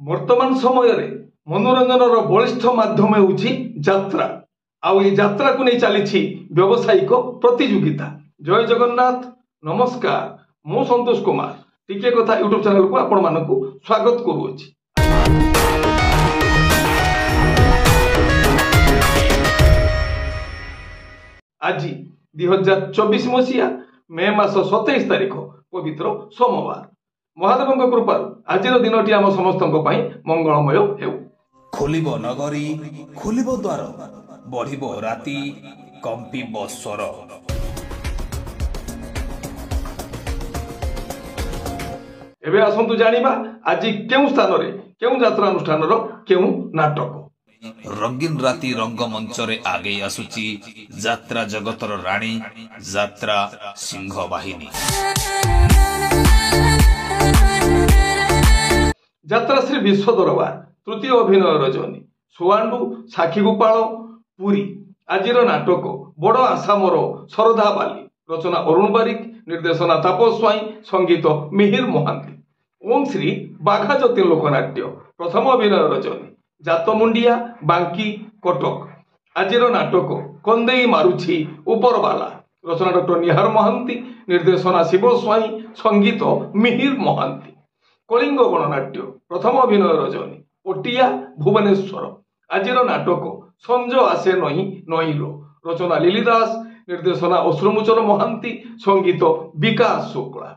वर्तमान समय मनोरंजन बलिष्ठ माध्यम होउछि यात्रा आउ ये यात्रा को नहीं चली व्यावसायिक प्रतियोगिता। जय जगन्नाथ, नमस्कार। मु संतोष कुमार टिके कथा यूट्यूब चैनल को आपण मानकु स्वागत करूछि। आज 2024 मसीहा मे मास 27 तारिख पवित्र सोमवार। महादेव कृपा आज दिनटी आम समस्त मंगलमय हेउ। खोलिब नगरी खोलिब द्वार बढ़िब राति कंपिब स्वर। एबे आसंतु जानिबा आज केउ स्थान रे केउ यात्रा अनुष्ठान रो केउ नाटक। रंगीन राति रंगमंच रे आगे आसुची यात्रा जगतर राणी यात्रा सिंह बाहिनी। यात्रा श्री विश्व दरबार तृतीय अभिनय रजनी सुवांडू साखी गोपाल पुरी। आजिर नाटक बड़ आसामर शरधा बाली। रचना अरुण बारिक, निर्देशना तापस स्वाई, संगीत मिहिर महांती। ओम श्री बाघा ज्योति लोकनाट्य प्रथम अभिनय रजनी जातमुंडिया बांकी कटक। आजिर नाटक कंदेई मारुछि उपरवाला। रचना डॉक्टर निहार महांती, निर्देशना शिव स्वाई, संगीत मिहिर महांती। कलिंग गणनाट्य प्रथम अभिनय रजनी पटिया भुवनेश्वर। आजिर नाटक संज आसे नई नईरो। रचना लिली दास, निर्देशना अश्रुमोचन महांती, संगीत विकास शुक्ला।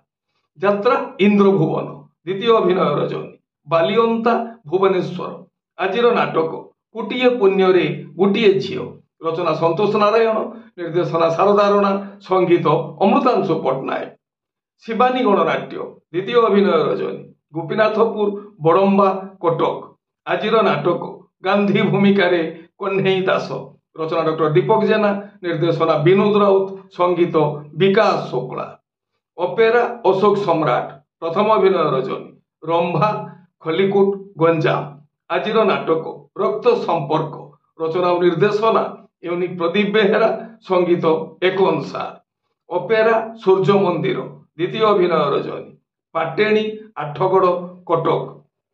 यात्रा इंद्रभुवन द्वितीय अभिनय रजनी बालियंता भुवनेश्वर। आजिर नाटक गोटिए पुण्य रे गोटिए झियो। रचना संतोष नारायण, निर्देशना शारदा राणा, संगीत अमृतांशु पट्टनायक। शिवानी गणनाट्य द्वितीय अभिनय रजनी गोपीनाथपुर बड़म्बा कटक। आजिर नाटक गांधी भूमिका रे कन्हई दास। रचना डॉक्टर दीपक जेना, निर्देशना विनोद राउत, संगीत विकास शुक्ला। अपेरा अशोक सम्राट प्रथम अभिनय रजनी रंभा खलिकोट गंजाम। आजिर नाटक रक्त संपर्क। रचना और निर्देशना यूनिक प्रदीप बेहेरा, संगीत एक अनुसार। अपेरा सूर्य मंदिर द्वितीय अभिनय रजनी पाटेणी आठगड़ कटक।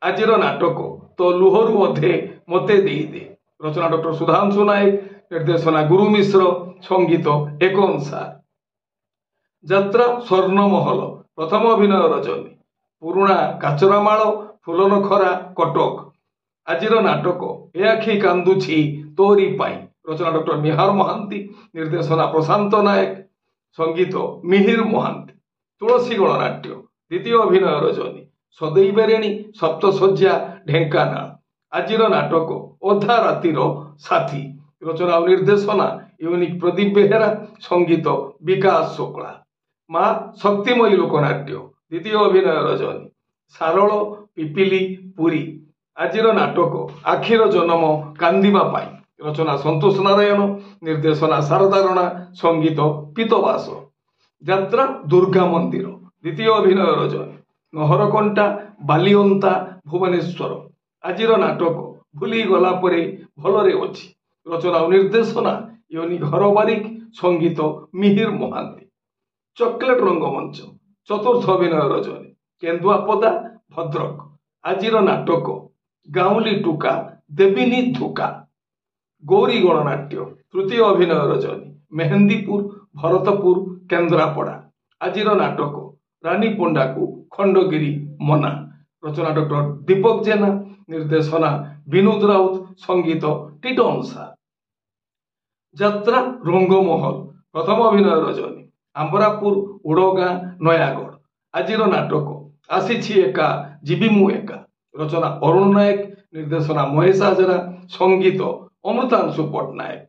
आजिर नाटक तो लुहरु अधे मते देई दे। रचना डॉक्टर सुधांशु नायक, निर्देशना गुरु मिश्र, संगीत एक अनुसार। यात्रा स्वर्णमहल प्रथम अभिनय रजनी पुरुणा काचरामाल फुलनखरा कटक। आजिर नाटक ए आखि कांदुछि तोरी पाई। रचना डॉक्टर निहार महांती, निर्देशना प्रशांत नायक, संगीत मिहिर महांती। तुलसी गणनाट्य द्वितीय अभिनय रजनी सदैई बेरेणी सप्तशଯ୍ୟା ढेंकानाल। आजिर नाटक अधा रातिर साथी। रचना और निर्देशना यूनिक प्रदीप बेहेरा, संगीत विकास शुक्ला। माँ शक्तिमयी लोकनाट्य द्वितीय अभिनय रजनी सारल पिपिली पुरी। आजिर नाटक आखिर जन्म कांदिबा पाई। रचना संतोष नारायण, निर्देशना शारदा राणा, संगीत पीतवास। यात्रा दुर्गा मंदिर द्वितीय अभिनय रजनी नहरकंटा बालियंता भुवनेश्वर। आजिर नाटक भूली गला परे भलरे अछि। रचना और निर्देशना यूनिक हर बारिक, संगीत मिहिर महांती। चॉकलेट रंगमंच चतुर्थ अभिनय रजनी केन्दुआपदा भद्रक। आजिर नाटक गाउली टुका देविनी धुका। गौरी गणनाट्य तृतीय अभिनय रजनी मेहंदीपुर भरतपुर केन्द्रापड़ा। आजिर नाटक रानी पंडा को खंडगिरी मना। रचना डॉक्टर दीपक जेना, निर्देशना विनोद राउत, संगीत टीटो अनुसार। यात्रा रंगमहल प्रथम अभिनय रजनी आंबरापुर उड़गां नयागढ़। आजिर नाटक आसीछि एका जीवी मु एका। रचना अरुण नायक, निर्देशना महेश हाजरा, संगीत अमृतांशु पट्टनायक।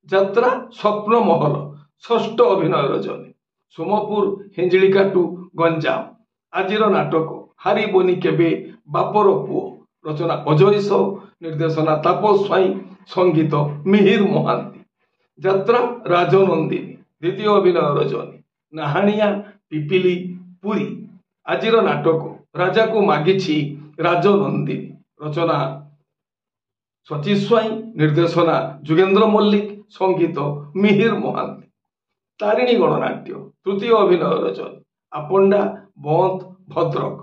यात्रा स्वप्न महल षष्ठ अभिनय रजनी सोमपुर हिंजलिकाटू गंजाम। आजिर नाटक हारिबनी केबे बापर पुओ। रचना अजय सौ, निर्देशना तापस स्वाई, संगीत मिहिर महांती। यात्रा राजनंदिनी द्वितीय अभिनय रजनी नाहाणिया पिपिली पुरी। आजिर नाटक राजा को मागिछि राजनंदिनी। रचना सची स्वाई, निर्देशना जुगेन्द्र मल्लिक, संगीत मिहिर महांती। तारिणी गणनाट्य तृतीय अभिनय रजनी आपंडा बंद भद्रक।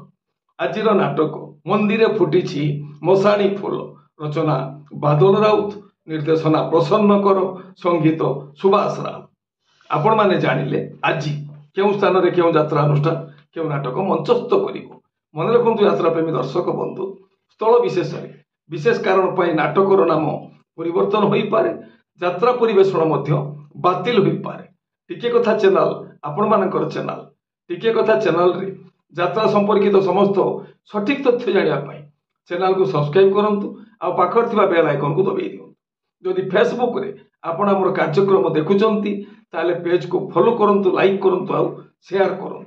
आजिर नाटक ମନ୍ଦିରେ ଫୁଟିଛି ମଶାଣି ଫୁଲ। ରଚନା ବାଦଲ ରାଉତ, ନିର୍ଦ୍ଦେଶନା ପ୍ରସନ୍ନ କର, ସଙ୍ଗୀତ ସୁବାସ ରାମ। ଆପଣମାନେ ଜାଣିଲେ ଆଜି କେଉଁ ସ୍ଥାନରେ କେଉଁ ଯାତ୍ରା ଅନୁଷ୍ଠାନ କେଉଁ ନାଟକ ମଞ୍ଚସ୍ଥ କରିବ। ମନେ ରଖନ୍ତୁ ଯାତ୍ରାପ୍ରେମୀ ଦର୍ଶକ ବନ୍ଧୁ, ସ୍ଥଳ ବିଶେଷରେ ବିଶେଷ କାରଣ ପାଇଁ ନାଟକର ନାମ ପରିବର୍ତ୍ତନ ହୋଇପାରେ, ଯାତ୍ରା ପରିବେଷଣ ମଧ୍ୟ ବାତିଲ ହୋଇପାରେ। ଟିକେ କଥା ଚ୍ୟାନେଲ ଆପଣମାନଙ୍କର ଚ୍ୟାନେଲ। ଟିକେ କଥା ଚ୍ୟାନେଲରେ ଯାତ୍ରା ସମ୍ପର୍କିତ ସମସ୍ତ ସଠିକ ତଥ୍ୟ ଜାଣିବା ପାଇଁ ଚ୍ୟାନେଲକୁ ସବସ୍କ୍ରାଇବ କରନ୍ତୁ ଆଉ ପାଖରେ ଥିବା ବେଲ୍ ଆଇକନକୁ ଦବାଇ ଦିଅନ୍ତୁ। ଯଦି ଫେସବୁକରେ ଆପଣ ଆମର କାର୍ଯ୍ୟକ୍ରମ ଦେଖୁଛନ୍ତି ତାହେଲେ ପେଜକୁ ଫଲୋ କରନ୍ତୁ, ଲାଇକ୍ କରନ୍ତୁ ଆଉ ସେୟାର କରନ୍ତୁ।